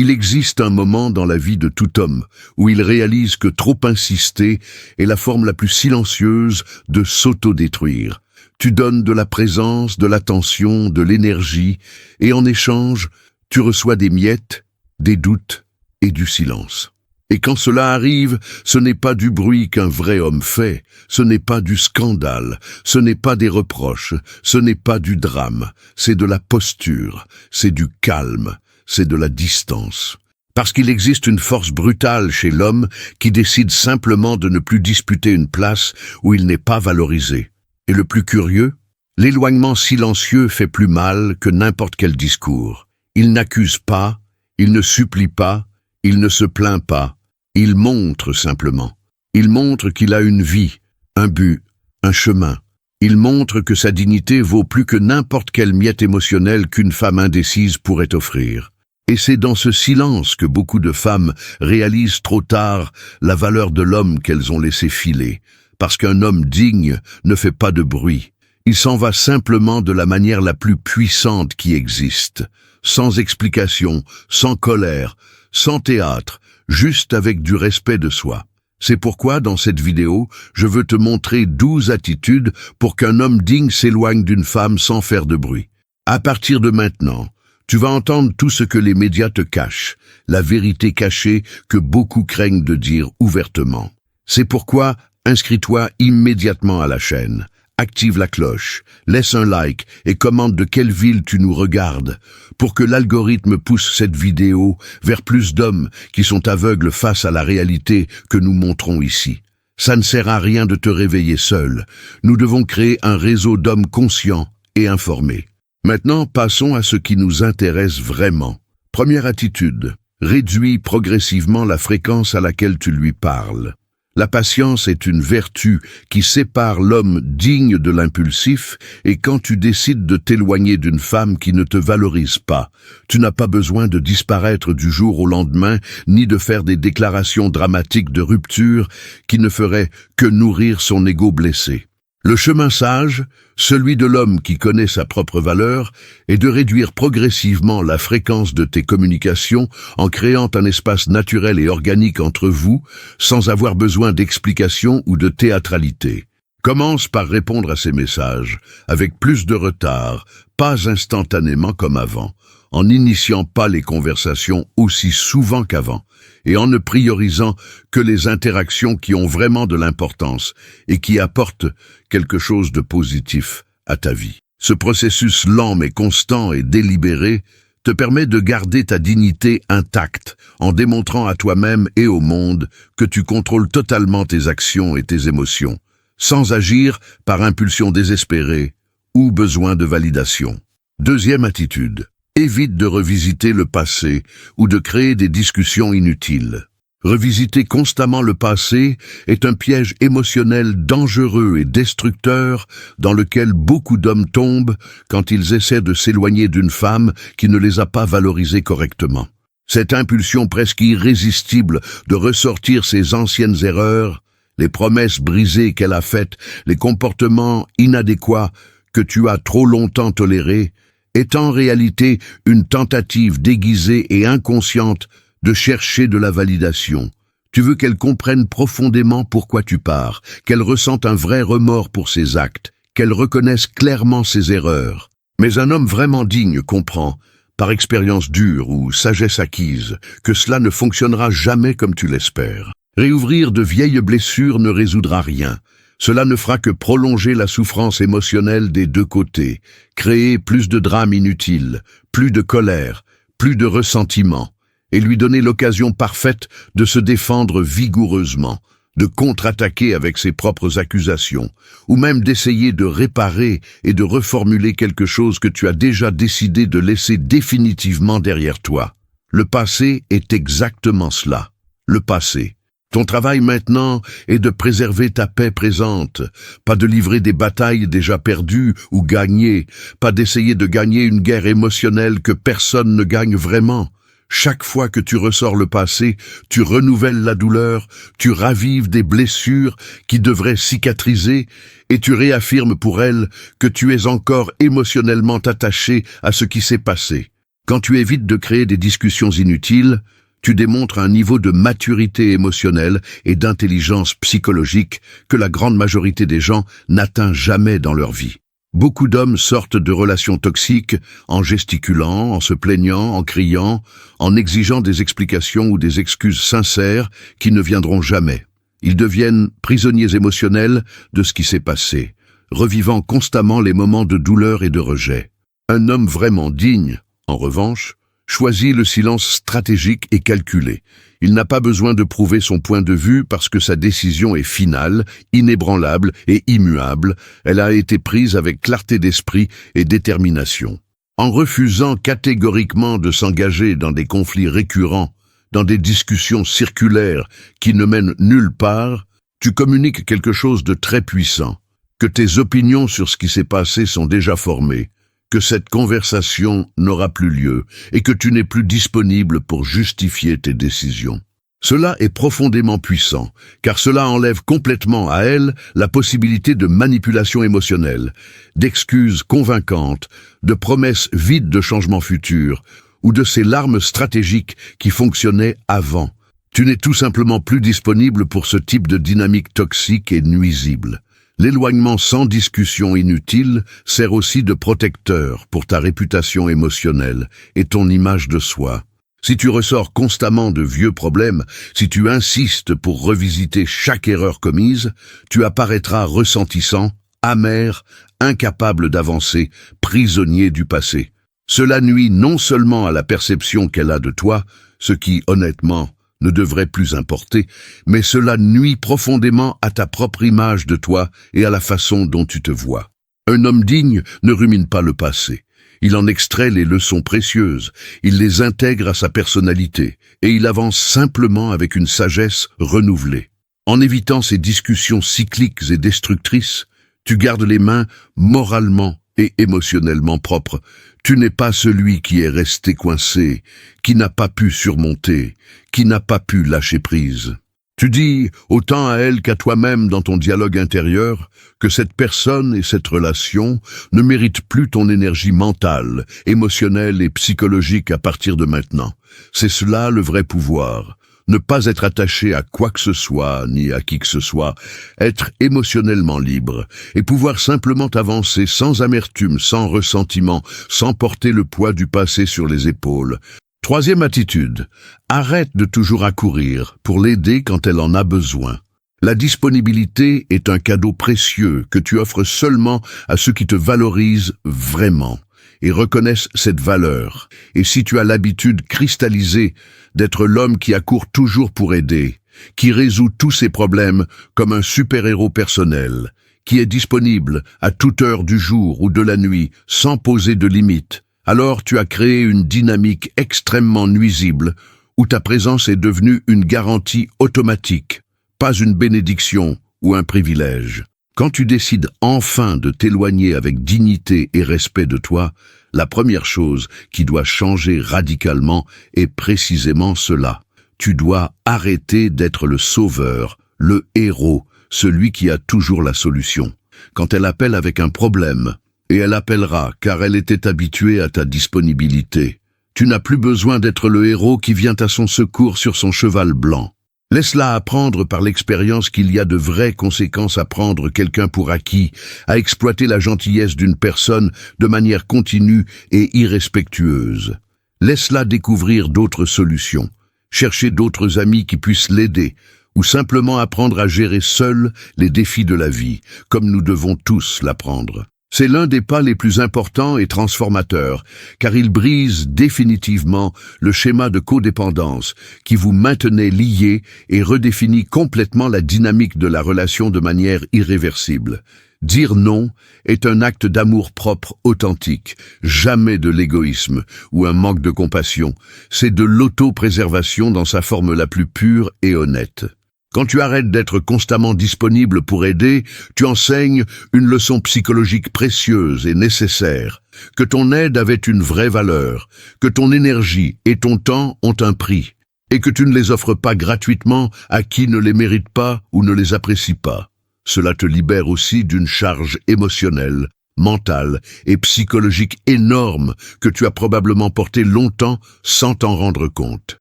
Il existe un moment dans la vie de tout homme où il réalise que trop insister est la forme la plus silencieuse de s'autodétruire. Tu donnes de la présence, de l'attention, de l'énergie, et en échange, tu reçois des miettes, des doutes et du silence. Et quand cela arrive, ce n'est pas du bruit qu'un vrai homme fait, ce n'est pas du scandale, ce n'est pas des reproches, ce n'est pas du drame, c'est de la posture, c'est du calme, c'est de la distance. Parce qu'il existe une force brutale chez l'homme qui décide simplement de ne plus disputer une place où il n'est pas valorisé. Et le plus curieux, l'éloignement silencieux fait plus mal que n'importe quel discours. Il n'accuse pas, il ne supplie pas, il ne se plaint pas, il montre simplement. Il montre qu'il a une vie, un but, un chemin. Il montre que sa dignité vaut plus que n'importe quelle miette émotionnelle qu'une femme indécise pourrait offrir. Et c'est dans ce silence que beaucoup de femmes réalisent trop tard la valeur de l'homme qu'elles ont laissé filer. Parce qu'un homme digne ne fait pas de bruit. Il s'en va simplement de la manière la plus puissante qui existe, sans explication, sans colère, sans théâtre, juste avec du respect de soi. C'est pourquoi, dans cette vidéo, je veux te montrer 12 attitudes pour qu'un homme digne s'éloigne d'une femme sans faire de bruit. À partir de maintenant, tu vas entendre tout ce que les médias te cachent, la vérité cachée que beaucoup craignent de dire ouvertement. C'est pourquoi inscris-toi immédiatement à la chaîne, active la cloche, laisse un like et commente de quelle ville tu nous regardes pour que l'algorithme pousse cette vidéo vers plus d'hommes qui sont aveugles face à la réalité que nous montrons ici. Ça ne sert à rien de te réveiller seul. Nous devons créer un réseau d'hommes conscients et informés. Maintenant, passons à ce qui nous intéresse vraiment. Première attitude, réduis progressivement la fréquence à laquelle tu lui parles. La patience est une vertu qui sépare l'homme digne de l'impulsif, et quand tu décides de t'éloigner d'une femme qui ne te valorise pas, tu n'as pas besoin de disparaître du jour au lendemain, ni de faire des déclarations dramatiques de rupture qui ne feraient que nourrir son ego blessé. Le chemin sage, celui de l'homme qui connaît sa propre valeur, est de réduire progressivement la fréquence de tes communications en créant un espace naturel et organique entre vous, sans avoir besoin d'explications ou de théâtralité. Commence par répondre à ces messages, avec plus de retard, pas instantanément comme avant, en n'initiant pas les conversations aussi souvent qu'avant, et en ne priorisant que les interactions qui ont vraiment de l'importance et qui apportent quelque chose de positif à ta vie. Ce processus lent mais constant et délibéré te permet de garder ta dignité intacte en démontrant à toi-même et au monde que tu contrôles totalement tes actions et tes émotions, sans agir par impulsion désespérée ou besoin de validation. Deuxième attitude. Évite de revisiter le passé ou de créer des discussions inutiles. Revisiter constamment le passé est un piège émotionnel dangereux et destructeur dans lequel beaucoup d'hommes tombent quand ils essaient de s'éloigner d'une femme qui ne les a pas valorisés correctement. Cette impulsion presque irrésistible de ressortir ses anciennes erreurs, les promesses brisées qu'elle a faites, les comportements inadéquats que tu as trop longtemps tolérés, est en réalité une tentative déguisée et inconsciente de chercher de la validation. Tu veux qu'elle comprenne profondément pourquoi tu pars, qu'elle ressente un vrai remords pour ses actes, qu'elle reconnaisse clairement ses erreurs. Mais un homme vraiment digne comprend, par expérience dure ou sagesse acquise, que cela ne fonctionnera jamais comme tu l'espères. Réouvrir de vieilles blessures ne résoudra rien. Cela ne fera que prolonger la souffrance émotionnelle des deux côtés, créer plus de drames inutiles, plus de colère, plus de ressentiment, et lui donner l'occasion parfaite de se défendre vigoureusement, de contre-attaquer avec ses propres accusations, ou même d'essayer de réparer et de reformuler quelque chose que tu as déjà décidé de laisser définitivement derrière toi. Le passé est exactement cela, le passé. Ton travail maintenant est de préserver ta paix présente, pas de livrer des batailles déjà perdues ou gagnées, pas d'essayer de gagner une guerre émotionnelle que personne ne gagne vraiment. Chaque fois que tu ressors le passé, tu renouvelles la douleur, tu ravives des blessures qui devraient cicatriser et tu réaffirmes pour elle que tu es encore émotionnellement attaché à ce qui s'est passé. Quand tu évites de créer des discussions inutiles, tu démontres un niveau de maturité émotionnelle et d'intelligence psychologique que la grande majorité des gens n'atteint jamais dans leur vie. Beaucoup d'hommes sortent de relations toxiques en gesticulant, en se plaignant, en criant, en exigeant des explications ou des excuses sincères qui ne viendront jamais. Ils deviennent prisonniers émotionnels de ce qui s'est passé, revivant constamment les moments de douleur et de rejet. Un homme vraiment digne, en revanche, choisit le silence stratégique et calculé. Il n'a pas besoin de prouver son point de vue parce que sa décision est finale, inébranlable et immuable. Elle a été prise avec clarté d'esprit et détermination. En refusant catégoriquement de s'engager dans des conflits récurrents, dans des discussions circulaires qui ne mènent nulle part, tu communiques quelque chose de très puissant, que tes opinions sur ce qui s'est passé sont déjà formées, que cette conversation n'aura plus lieu et que tu n'es plus disponible pour justifier tes décisions. Cela est profondément puissant, car cela enlève complètement à elle la possibilité de manipulation émotionnelle, d'excuses convaincantes, de promesses vides de changements futurs, ou de ces larmes stratégiques qui fonctionnaient avant. Tu n'es tout simplement plus disponible pour ce type de dynamique toxique et nuisible. L'éloignement sans discussion inutile sert aussi de protecteur pour ta réputation émotionnelle et ton image de soi. Si tu ressors constamment de vieux problèmes, si tu insistes pour revisiter chaque erreur commise, tu apparaîtras ressentissant, amer, incapable d'avancer, prisonnier du passé. Cela nuit non seulement à la perception qu'elle a de toi, ce qui, honnêtement, ne devrait plus importer, mais cela nuit profondément à ta propre image de toi et à la façon dont tu te vois. Un homme digne ne rumine pas le passé. Il en extrait les leçons précieuses, il les intègre à sa personnalité, et il avance simplement avec une sagesse renouvelée. En évitant ces discussions cycliques et destructrices, tu gardes les mains moralement et émotionnellement propres. Tu n'es pas celui qui est resté coincé, qui n'a pas pu surmonter, qui n'a pas pu lâcher prise. Tu dis, autant à elle qu'à toi-même dans ton dialogue intérieur, que cette personne et cette relation ne méritent plus ton énergie mentale, émotionnelle et psychologique à partir de maintenant. C'est cela le vrai pouvoir. Ne pas être attaché à quoi que ce soit, ni à qui que ce soit, être émotionnellement libre, et pouvoir simplement avancer sans amertume, sans ressentiment, sans porter le poids du passé sur les épaules. Troisième attitude, arrête de toujours accourir pour l'aider quand elle en a besoin. La disponibilité est un cadeau précieux que tu offres seulement à ceux qui te valorisent vraiment et reconnaissent cette valeur. Et si tu as l'habitude cristallisée d'être l'homme qui accourt toujours pour aider, qui résout tous ses problèmes comme un super-héros personnel, qui est disponible à toute heure du jour ou de la nuit sans poser de limites, alors tu as créé une dynamique extrêmement nuisible où ta présence est devenue une garantie automatique, pas une bénédiction ou un privilège. Quand tu décides enfin de t'éloigner avec dignité et respect de toi, la première chose qui doit changer radicalement est précisément cela. Tu dois arrêter d'être le sauveur, le héros, celui qui a toujours la solution. Quand elle appelle avec un problème, et elle appellera car elle était habituée à ta disponibilité, tu n'as plus besoin d'être le héros qui vient à son secours sur son cheval blanc. Laisse-la apprendre par l'expérience qu'il y a de vraies conséquences à prendre quelqu'un pour acquis, à exploiter la gentillesse d'une personne de manière continue et irrespectueuse. Laisse-la découvrir d'autres solutions, chercher d'autres amis qui puissent l'aider, ou simplement apprendre à gérer seule les défis de la vie, comme nous devons tous l'apprendre. C'est l'un des pas les plus importants et transformateurs, car il brise définitivement le schéma de codépendance qui vous maintenait liés et redéfinit complètement la dynamique de la relation de manière irréversible. Dire non est un acte d'amour-propre authentique, jamais de l'égoïsme ou un manque de compassion. C'est de l'autopréservation dans sa forme la plus pure et honnête. Quand tu arrêtes d'être constamment disponible pour aider, tu enseignes une leçon psychologique précieuse et nécessaire, que ton aide avait une vraie valeur, que ton énergie et ton temps ont un prix, et que tu ne les offres pas gratuitement à qui ne les mérite pas ou ne les apprécie pas. Cela te libère aussi d'une charge émotionnelle mentale et psychologique énorme que tu as probablement porté longtemps sans t'en rendre compte.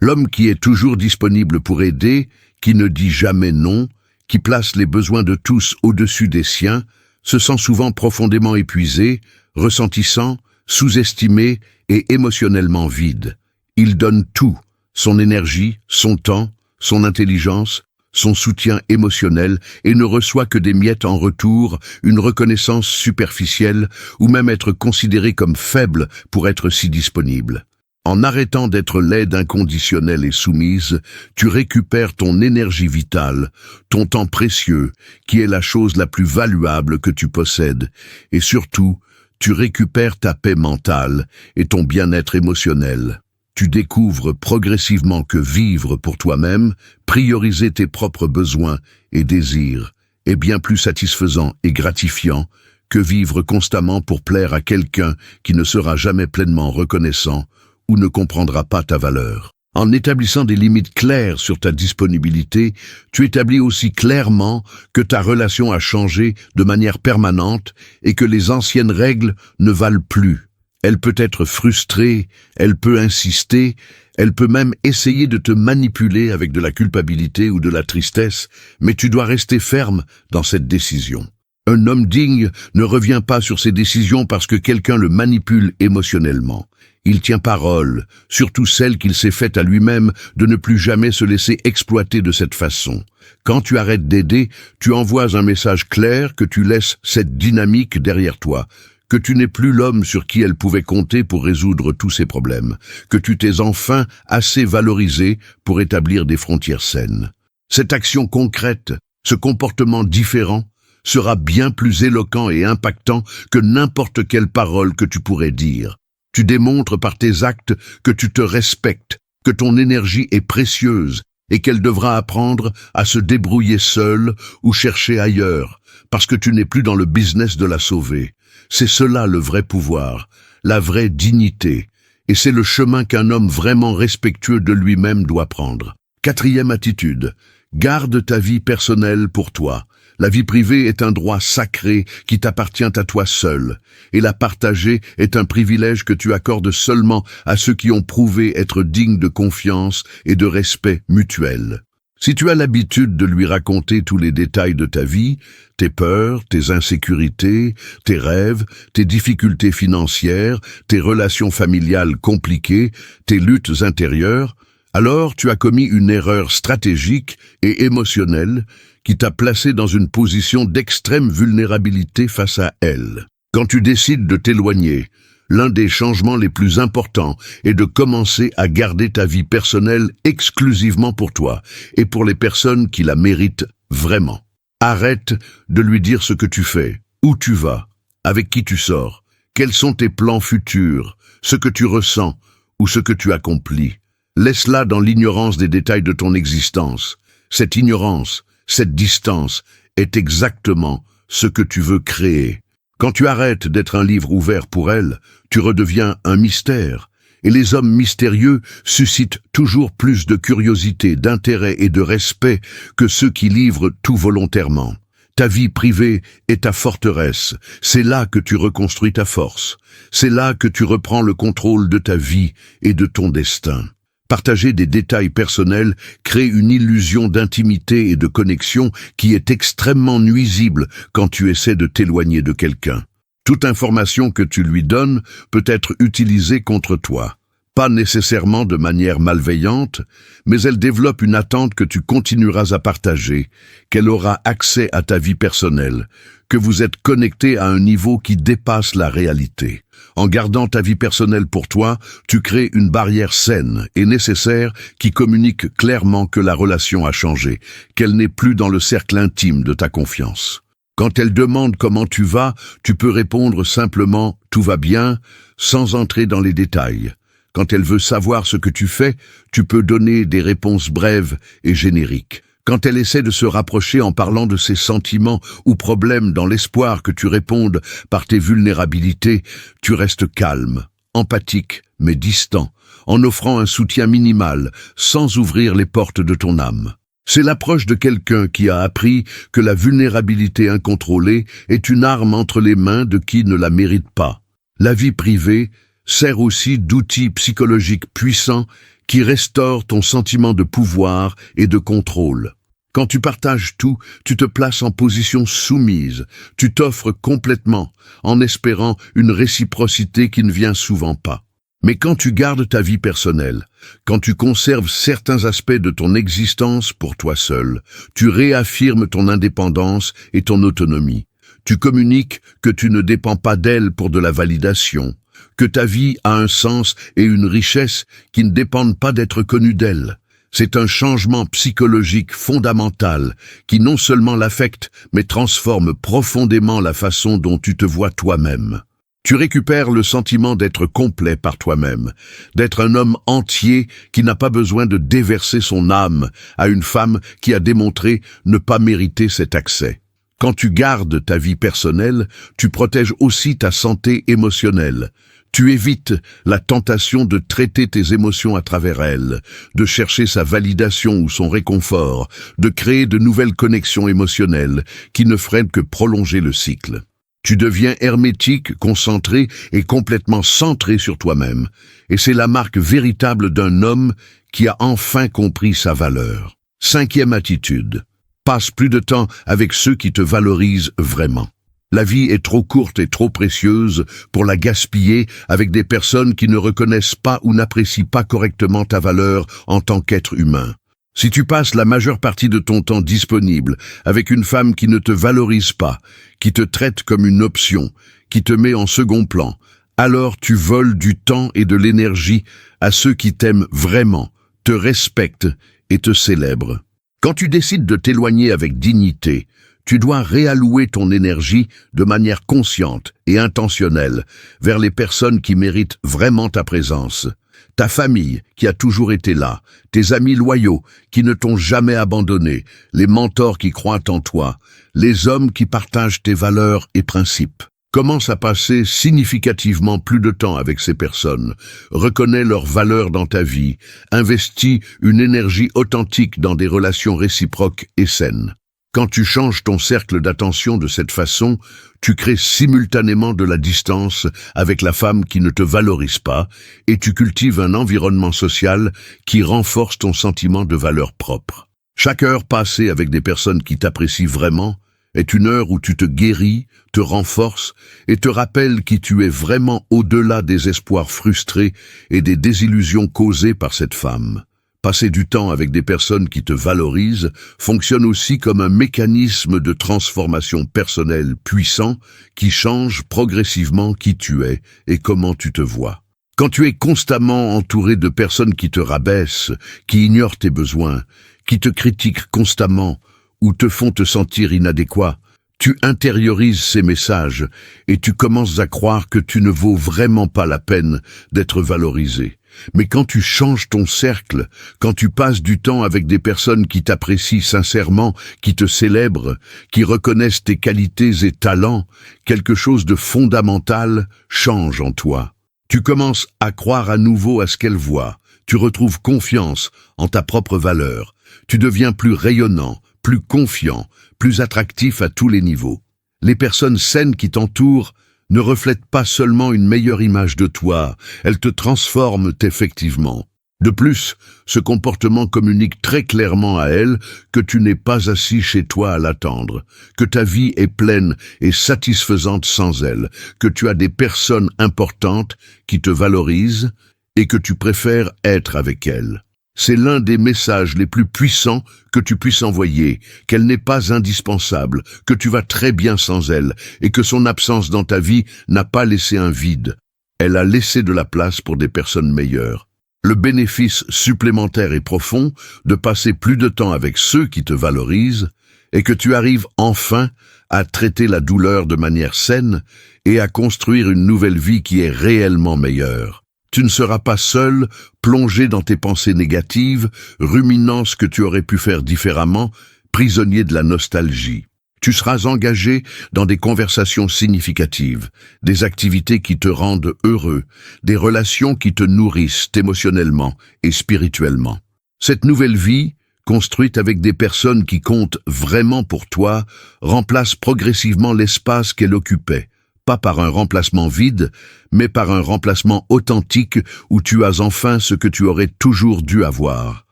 L'homme qui est toujours disponible pour aider, qui ne dit jamais non, qui place les besoins de tous au-dessus des siens, se sent souvent profondément épuisé, ressentissant, sous-estimé et émotionnellement vide. Il donne tout, son énergie, son temps, son intelligence, son soutien émotionnel et ne reçoit que des miettes en retour, une reconnaissance superficielle ou même être considéré comme faible pour être si disponible. En arrêtant d'être l'aide inconditionnelle et soumise, tu récupères ton énergie vitale, ton temps précieux, qui est la chose la plus valuable que tu possèdes, et surtout, tu récupères ta paix mentale et ton bien-être émotionnel. Tu découvres progressivement que vivre pour toi-même, prioriser tes propres besoins et désirs, est bien plus satisfaisant et gratifiant que vivre constamment pour plaire à quelqu'un qui ne sera jamais pleinement reconnaissant ou ne comprendra pas ta valeur. En établissant des limites claires sur ta disponibilité, tu établis aussi clairement que ta relation a changé de manière permanente et que les anciennes règles ne valent plus. Elle peut être frustrée, elle peut insister, elle peut même essayer de te manipuler avec de la culpabilité ou de la tristesse, mais tu dois rester ferme dans cette décision. Un homme digne ne revient pas sur ses décisions parce que quelqu'un le manipule émotionnellement. Il tient parole, surtout celle qu'il s'est faite à lui-même, de ne plus jamais se laisser exploiter de cette façon. Quand tu arrêtes d'aider, tu envoies un message clair que tu laisses cette dynamique derrière toi, que tu n'es plus l'homme sur qui elle pouvait compter pour résoudre tous ses problèmes, que tu t'es enfin assez valorisé pour établir des frontières saines. Cette action concrète, ce comportement différent, sera bien plus éloquent et impactant que n'importe quelle parole que tu pourrais dire. Tu démontres par tes actes que tu te respectes, que ton énergie est précieuse et qu'elle devra apprendre à se débrouiller seule ou chercher ailleurs, parce que tu n'es plus dans le business de la sauver. C'est cela le vrai pouvoir, la vraie dignité, et c'est le chemin qu'un homme vraiment respectueux de lui-même doit prendre. 4e attitude, garde ta vie personnelle pour toi. La vie privée est un droit sacré qui t'appartient à toi seul, et la partager est un privilège que tu accordes seulement à ceux qui ont prouvé être dignes de confiance et de respect mutuel. Si tu as l'habitude de lui raconter tous les détails de ta vie, tes peurs, tes insécurités, tes rêves, tes difficultés financières, tes relations familiales compliquées, tes luttes intérieures, alors tu as commis une erreur stratégique et émotionnelle qui t'a placé dans une position d'extrême vulnérabilité face à elle. Quand tu décides de t'éloigner, l'un des changements les plus importants est de commencer à garder ta vie personnelle exclusivement pour toi et pour les personnes qui la méritent vraiment. Arrête de lui dire ce que tu fais, où tu vas, avec qui tu sors, quels sont tes plans futurs, ce que tu ressens ou ce que tu accomplis. Laisse-la dans l'ignorance des détails de ton existence. Cette ignorance, cette distance est exactement ce que tu veux créer. Quand tu arrêtes d'être un livre ouvert pour elle, tu redeviens un mystère. Et les hommes mystérieux suscitent toujours plus de curiosité, d'intérêt et de respect que ceux qui livrent tout volontairement. Ta vie privée est ta forteresse. C'est là que tu reconstruis ta force. C'est là que tu reprends le contrôle de ta vie et de ton destin. Partager des détails personnels crée une illusion d'intimité et de connexion qui est extrêmement nuisible quand tu essaies de t'éloigner de quelqu'un. Toute information que tu lui donnes peut être utilisée contre toi. Pas nécessairement de manière malveillante, mais elle développe une attente que tu continueras à partager, qu'elle aura accès à ta vie personnelle, que vous êtes connecté à un niveau qui dépasse la réalité. En gardant ta vie personnelle pour toi, tu crées une barrière saine et nécessaire qui communique clairement que la relation a changé, qu'elle n'est plus dans le cercle intime de ta confiance. Quand elle demande comment tu vas, tu peux répondre simplement « tout va bien » sans entrer dans les détails. Quand elle veut savoir ce que tu fais, tu peux donner des réponses brèves et génériques. Quand elle essaie de se rapprocher en parlant de ses sentiments ou problèmes dans l'espoir que tu répondes par tes vulnérabilités, tu restes calme, empathique mais distant, en offrant un soutien minimal, sans ouvrir les portes de ton âme. C'est l'approche de quelqu'un qui a appris que la vulnérabilité incontrôlée est une arme entre les mains de qui ne la mérite pas. La vie privée sert aussi d'outil psychologique puissant qui restaure ton sentiment de pouvoir et de contrôle. Quand tu partages tout, tu te places en position soumise, tu t'offres complètement, en espérant une réciprocité qui ne vient souvent pas. Mais quand tu gardes ta vie personnelle, quand tu conserves certains aspects de ton existence pour toi seul, tu réaffirmes ton indépendance et ton autonomie. Tu communiques que tu ne dépends pas d'elle pour de la validation, que ta vie a un sens et une richesse qui ne dépendent pas d'être connue d'elle. C'est un changement psychologique fondamental qui non seulement l'affecte, mais transforme profondément la façon dont tu te vois toi-même. Tu récupères le sentiment d'être complet par toi-même, d'être un homme entier qui n'a pas besoin de déverser son âme à une femme qui a démontré ne pas mériter cet accès. Quand tu gardes ta vie personnelle, tu protèges aussi ta santé émotionnelle. Tu évites la tentation de traiter tes émotions à travers elle, de chercher sa validation ou son réconfort, de créer de nouvelles connexions émotionnelles qui ne freinent que prolonger le cycle. Tu deviens hermétique, concentré et complètement centré sur toi-même. Et c'est la marque véritable d'un homme qui a enfin compris sa valeur. 5e attitude. Passe plus de temps avec ceux qui te valorisent vraiment. La vie est trop courte et trop précieuse pour la gaspiller avec des personnes qui ne reconnaissent pas ou n'apprécient pas correctement ta valeur en tant qu'être humain. Si tu passes la majeure partie de ton temps disponible avec une femme qui ne te valorise pas, qui te traite comme une option, qui te met en second plan, alors tu voles du temps et de l'énergie à ceux qui t'aiment vraiment, te respectent et te célèbrent. Quand tu décides de t'éloigner avec dignité, tu dois réallouer ton énergie de manière consciente et intentionnelle vers les personnes qui méritent vraiment ta présence. Ta famille qui a toujours été là, tes amis loyaux qui ne t'ont jamais abandonné, les mentors qui croient en toi, les hommes qui partagent tes valeurs et principes. Commence à passer significativement plus de temps avec ces personnes. Reconnais leurs valeurs dans ta vie. Investis une énergie authentique dans des relations réciproques et saines. Quand tu changes ton cercle d'attention de cette façon, tu crées simultanément de la distance avec la femme qui ne te valorise pas et tu cultives un environnement social qui renforce ton sentiment de valeur propre. Chaque heure passée avec des personnes qui t'apprécient vraiment est une heure où tu te guéris, te renforces et te rappelles qui tu es vraiment au-delà des espoirs frustrés et des désillusions causées par cette femme. Passer du temps avec des personnes qui te valorisent fonctionne aussi comme un mécanisme de transformation personnelle puissant qui change progressivement qui tu es et comment tu te vois. Quand tu es constamment entouré de personnes qui te rabaissent, qui ignorent tes besoins, qui te critiquent constamment ou te font te sentir inadéquat, tu intériorises ces messages et tu commences à croire que tu ne vaux vraiment pas la peine d'être valorisé. Mais quand tu changes ton cercle, quand tu passes du temps avec des personnes qui t'apprécient sincèrement, qui te célèbrent, qui reconnaissent tes qualités et talents, quelque chose de fondamental change en toi. Tu commences à croire à nouveau à ce qu'elles voient. Tu retrouves confiance en ta propre valeur. Tu deviens plus rayonnant, plus confiant, plus attractif à tous les niveaux. Les personnes saines qui t'entourent ne reflètent pas seulement une meilleure image de toi, elles te transforment effectivement. De plus, ce comportement communique très clairement à elles que tu n'es pas assis chez toi à l'attendre, que ta vie est pleine et satisfaisante sans elles, que tu as des personnes importantes qui te valorisent et que tu préfères être avec elles. C'est l'un des messages les plus puissants que tu puisses envoyer, qu'elle n'est pas indispensable, que tu vas très bien sans elle, et que son absence dans ta vie n'a pas laissé un vide. Elle a laissé de la place pour des personnes meilleures. Le bénéfice supplémentaire et profond de passer plus de temps avec ceux qui te valorisent est que tu arrives enfin à traiter la douleur de manière saine et à construire une nouvelle vie qui est réellement meilleure. Tu ne seras pas seul, plongé dans tes pensées négatives, ruminant ce que tu aurais pu faire différemment, prisonnier de la nostalgie. Tu seras engagé dans des conversations significatives, des activités qui te rendent heureux, des relations qui te nourrissent émotionnellement et spirituellement. Cette nouvelle vie construite avec des personnes qui comptent vraiment pour toi, remplace progressivement l'espace qu'elle occupait, pas par un remplacement vide, mais par un remplacement authentique où tu as enfin ce que tu aurais toujours dû avoir.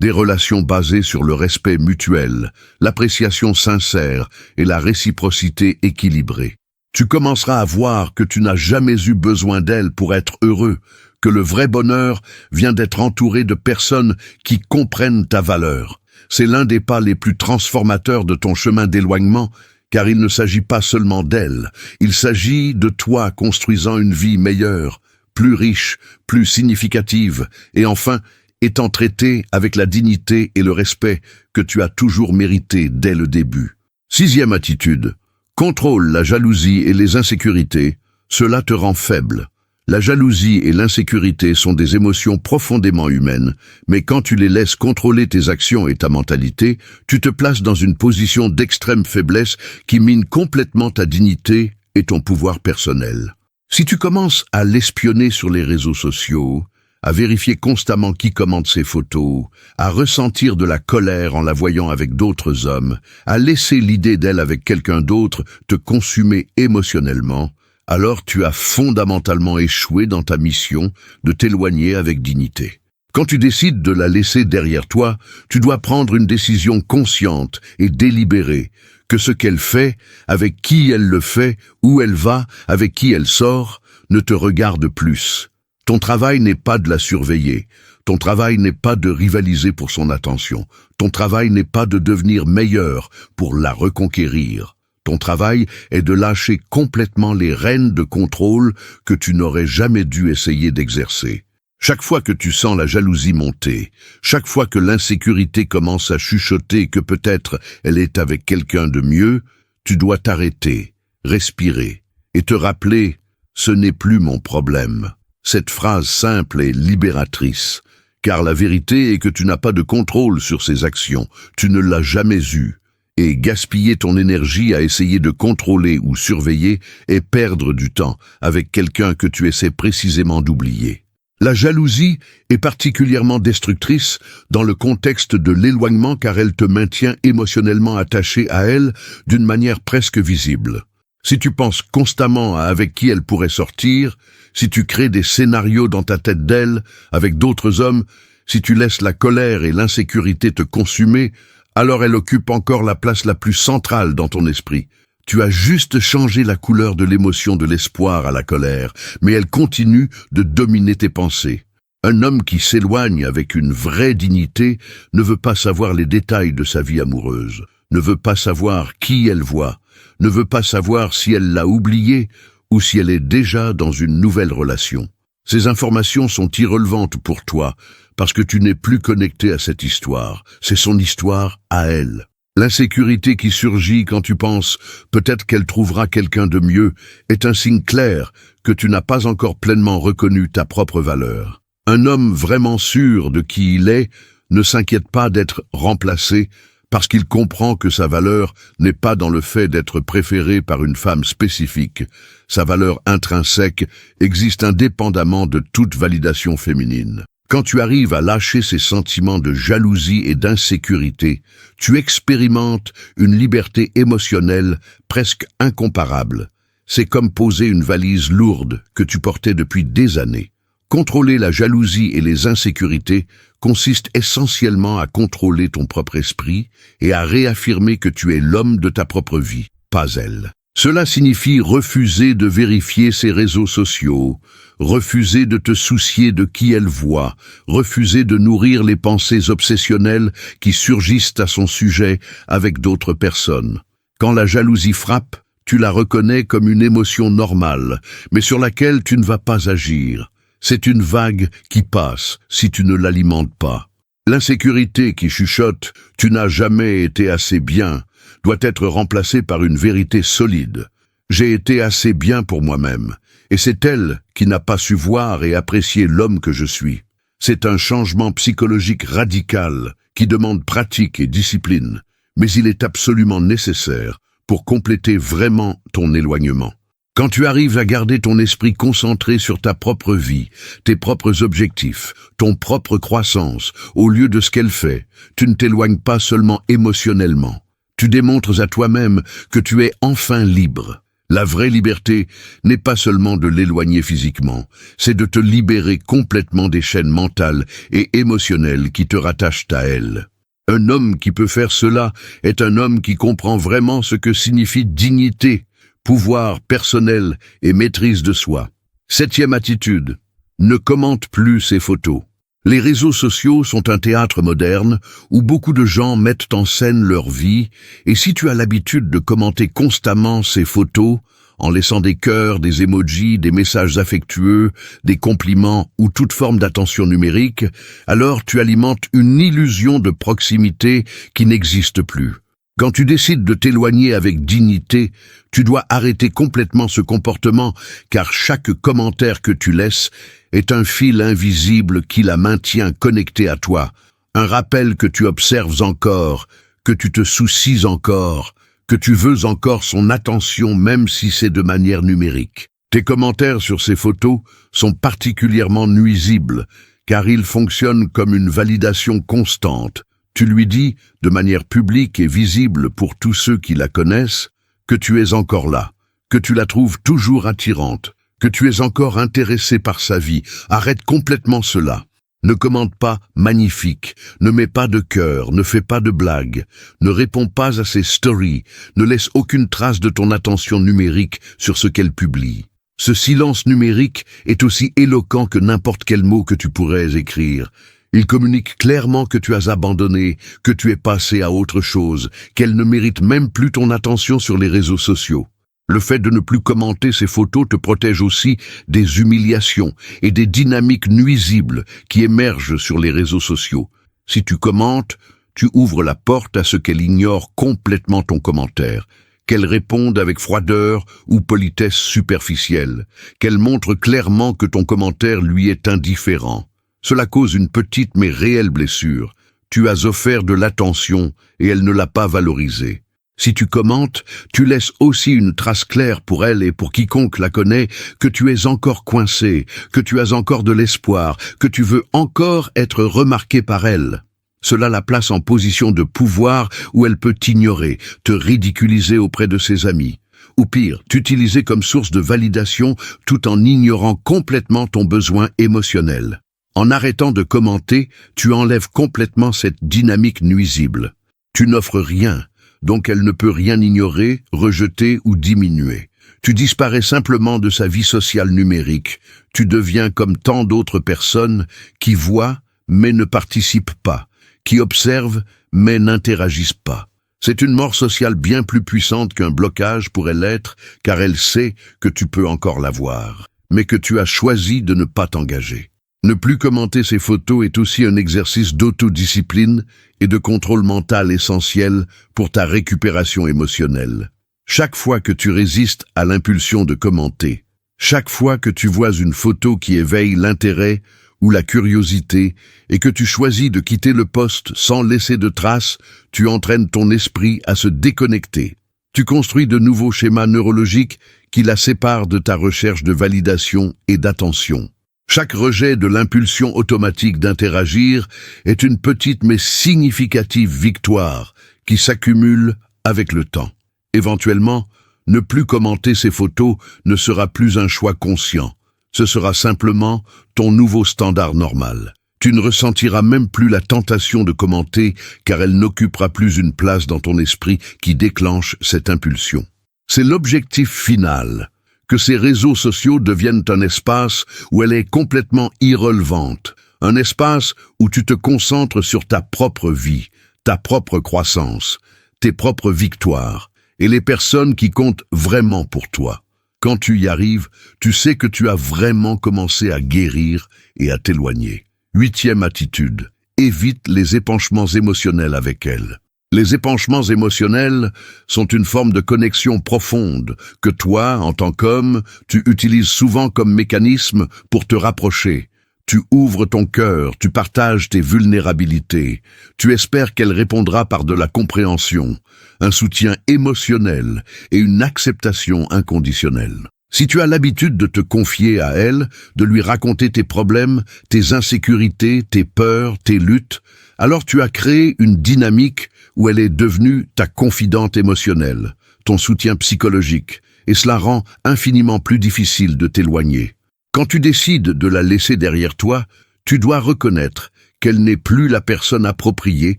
Des relations basées sur le respect mutuel, l'appréciation sincère et la réciprocité équilibrée. Tu commenceras à voir que tu n'as jamais eu besoin d'elle pour être heureux, que le vrai bonheur vient d'être entouré de personnes qui comprennent ta valeur. C'est l'un des pas les plus transformateurs de ton chemin d'éloignement, car il ne s'agit pas seulement d'elle, il s'agit de toi construisant une vie meilleure, plus riche, plus significative, et enfin, étant traité avec la dignité et le respect que tu as toujours mérité dès le début. 6e attitude. Contrôle la jalousie et les insécurités, cela te rend faible. La jalousie et l'insécurité sont des émotions profondément humaines, mais quand tu les laisses contrôler tes actions et ta mentalité, tu te places dans une position d'extrême faiblesse qui mine complètement ta dignité et ton pouvoir personnel. Si tu commences à l'espionner sur les réseaux sociaux, à vérifier constamment qui commente ses photos, à ressentir de la colère en la voyant avec d'autres hommes, à laisser l'idée d'elle avec quelqu'un d'autre te consumer émotionnellement, alors tu as fondamentalement échoué dans ta mission de t'éloigner avec dignité. Quand tu décides de la laisser derrière toi, tu dois prendre une décision consciente et délibérée, que ce qu'elle fait, avec qui elle le fait, où elle va, avec qui elle sort, ne te regarde plus. Ton travail n'est pas de la surveiller, ton travail n'est pas de rivaliser pour son attention, ton travail n'est pas de devenir meilleur pour la reconquérir. Ton travail est de lâcher complètement les rênes de contrôle que tu n'aurais jamais dû essayer d'exercer. Chaque fois que tu sens la jalousie monter, chaque fois que l'insécurité commence à chuchoter que peut-être elle est avec quelqu'un de mieux, tu dois t'arrêter, respirer et te rappeler « ce n'est plus mon problème ». Cette phrase simple est libératrice, car la vérité est que tu n'as pas de contrôle sur ces actions, tu ne l'as jamais eu. Et gaspiller ton énergie à essayer de contrôler ou surveiller est perdre du temps avec quelqu'un que tu essaies précisément d'oublier. La jalousie est particulièrement destructrice dans le contexte de l'éloignement car elle te maintient émotionnellement attaché à elle d'une manière presque visible. Si tu penses constamment à avec qui elle pourrait sortir, si tu crées des scénarios dans ta tête d'elle, avec d'autres hommes, si tu laisses la colère et l'insécurité te consumer, alors elle occupe encore la place la plus centrale dans ton esprit. Tu as juste changé la couleur de l'émotion de l'espoir à la colère, mais elle continue de dominer tes pensées. Un homme qui s'éloigne avec une vraie dignité ne veut pas savoir les détails de sa vie amoureuse, ne veut pas savoir qui elle voit, ne veut pas savoir si elle l'a oublié ou si elle est déjà dans une nouvelle relation. Ces informations sont irrelevantes pour toi parce que tu n'es plus connecté à cette histoire. C'est son histoire à elle. L'insécurité qui surgit quand tu penses peut-être qu'elle trouvera quelqu'un de mieux est un signe clair que tu n'as pas encore pleinement reconnu ta propre valeur. Un homme vraiment sûr de qui il est ne s'inquiète pas d'être remplacé parce qu'il comprend que sa valeur n'est pas dans le fait d'être préféré par une femme spécifique. Sa valeur intrinsèque existe indépendamment de toute validation féminine. Quand tu arrives à lâcher ces sentiments de jalousie et d'insécurité, tu expérimentes une liberté émotionnelle presque incomparable. C'est comme poser une valise lourde que tu portais depuis des années. Contrôler la jalousie et les insécurités consiste essentiellement à contrôler ton propre esprit et à réaffirmer que tu es l'homme de ta propre vie, pas elle. Cela signifie refuser de vérifier ses réseaux sociaux, refuser de te soucier de qui elle voit, refuser de nourrir les pensées obsessionnelles qui surgissent à son sujet avec d'autres personnes. Quand la jalousie frappe, tu la reconnais comme une émotion normale, mais sur laquelle tu ne vas pas agir. C'est une vague qui passe si tu ne l'alimentes pas. L'insécurité qui chuchote « tu n'as jamais été assez bien » doit être remplacée par une vérité solide. J'ai été assez bien pour moi-même, et c'est elle qui n'a pas su voir et apprécier l'homme que je suis. C'est un changement psychologique radical qui demande pratique et discipline, mais il est absolument nécessaire pour compléter vraiment ton éloignement. Quand tu arrives à garder ton esprit concentré sur ta propre vie, tes propres objectifs, ton propre croissance, au lieu de ce qu'elle fait, tu ne t'éloignes pas seulement émotionnellement. Tu démontres à toi-même que tu es enfin libre. La vraie liberté n'est pas seulement de l'éloigner physiquement, c'est de te libérer complètement des chaînes mentales et émotionnelles qui te rattachent à elle. Un homme qui peut faire cela est un homme qui comprend vraiment ce que signifie dignité, pouvoir personnel et maîtrise de soi. 7e attitude, ne commente plus ses photos. Les réseaux sociaux sont un théâtre moderne où beaucoup de gens mettent en scène leur vie, et si tu as l'habitude de commenter constamment ces photos, en laissant des cœurs, des emojis, des messages affectueux, des compliments ou toute forme d'attention numérique, alors tu alimentes une illusion de proximité qui n'existe plus. Quand tu décides de t'éloigner avec dignité, tu dois arrêter complètement ce comportement, car chaque commentaire que tu laisses est un fil invisible qui la maintient connectée à toi, un rappel que tu observes encore, que tu te soucies encore, que tu veux encore son attention même si c'est de manière numérique. Tes commentaires sur ces photos sont particulièrement nuisibles, car ils fonctionnent comme une validation constante. Tu lui dis, de manière publique et visible pour tous ceux qui la connaissent, que tu es encore là, que tu la trouves toujours attirante, que tu es encore intéressé par sa vie. Arrête complètement cela. Ne commente pas « magnifique », ne mets pas de cœur, ne fais pas de blagues, ne réponds pas à ses stories, ne laisse aucune trace de ton attention numérique sur ce qu'elle publie. Ce silence numérique est aussi éloquent que n'importe quel mot que tu pourrais écrire. Il communique clairement que tu as abandonné, que tu es passé à autre chose, qu'elle ne mérite même plus ton attention sur les réseaux sociaux. Le fait de ne plus commenter ces photos te protège aussi des humiliations et des dynamiques nuisibles qui émergent sur les réseaux sociaux. Si tu commentes, tu ouvres la porte à ce qu'elle ignore complètement ton commentaire, qu'elle réponde avec froideur ou politesse superficielle, qu'elle montre clairement que ton commentaire lui est indifférent. Cela cause une petite mais réelle blessure. Tu as offert de l'attention et elle ne l'a pas valorisée. Si tu commentes, tu laisses aussi une trace claire pour elle et pour quiconque la connaît que tu es encore coincé, que tu as encore de l'espoir, que tu veux encore être remarqué par elle. Cela la place en position de pouvoir où elle peut t'ignorer, te ridiculiser auprès de ses amis. Ou pire, t'utiliser comme source de validation tout en ignorant complètement ton besoin émotionnel. En arrêtant de commenter, tu enlèves complètement cette dynamique nuisible. Tu n'offres rien, donc elle ne peut rien ignorer, rejeter ou diminuer. Tu disparais simplement de sa vie sociale numérique. Tu deviens comme tant d'autres personnes qui voient mais ne participent pas, qui observent mais n'interagissent pas. C'est une mort sociale bien plus puissante qu'un blocage pourrait l'être, car elle sait que tu peux encore la voir, mais que tu as choisi de ne pas t'engager. Ne plus commenter ces photos est aussi un exercice d'autodiscipline et de contrôle mental essentiel pour ta récupération émotionnelle. Chaque fois que tu résistes à l'impulsion de commenter, chaque fois que tu vois une photo qui éveille l'intérêt ou la curiosité et que tu choisis de quitter le poste sans laisser de traces, tu entraînes ton esprit à se déconnecter. Tu construis de nouveaux schémas neurologiques qui la séparent de ta recherche de validation et d'attention. Chaque rejet de l'impulsion automatique d'interagir est une petite mais significative victoire qui s'accumule avec le temps. Éventuellement, ne plus commenter ces photos ne sera plus un choix conscient. Ce sera simplement ton nouveau standard normal. Tu ne ressentiras même plus la tentation de commenter car elle n'occupera plus une place dans ton esprit qui déclenche cette impulsion. C'est l'objectif final. Que ces réseaux sociaux deviennent un espace où elle est complètement irrelevante, un espace où tu te concentres sur ta propre vie, ta propre croissance, tes propres victoires et les personnes qui comptent vraiment pour toi. Quand tu y arrives, tu sais que tu as vraiment commencé à guérir et à t'éloigner. 8e attitude, évite les épanchements émotionnels avec elle. Les épanchements émotionnels sont une forme de connexion profonde que toi, en tant qu'homme, tu utilises souvent comme mécanisme pour te rapprocher. Tu ouvres ton cœur, tu partages tes vulnérabilités, tu espères qu'elle répondra par de la compréhension, un soutien émotionnel et une acceptation inconditionnelle. Si tu as l'habitude de te confier à elle, de lui raconter tes problèmes, tes insécurités, tes peurs, tes luttes, alors tu as créé une dynamique où elle est devenue ta confidente émotionnelle, ton soutien psychologique, et cela rend infiniment plus difficile de t'éloigner. Quand tu décides de la laisser derrière toi, tu dois reconnaître qu'elle n'est plus la personne appropriée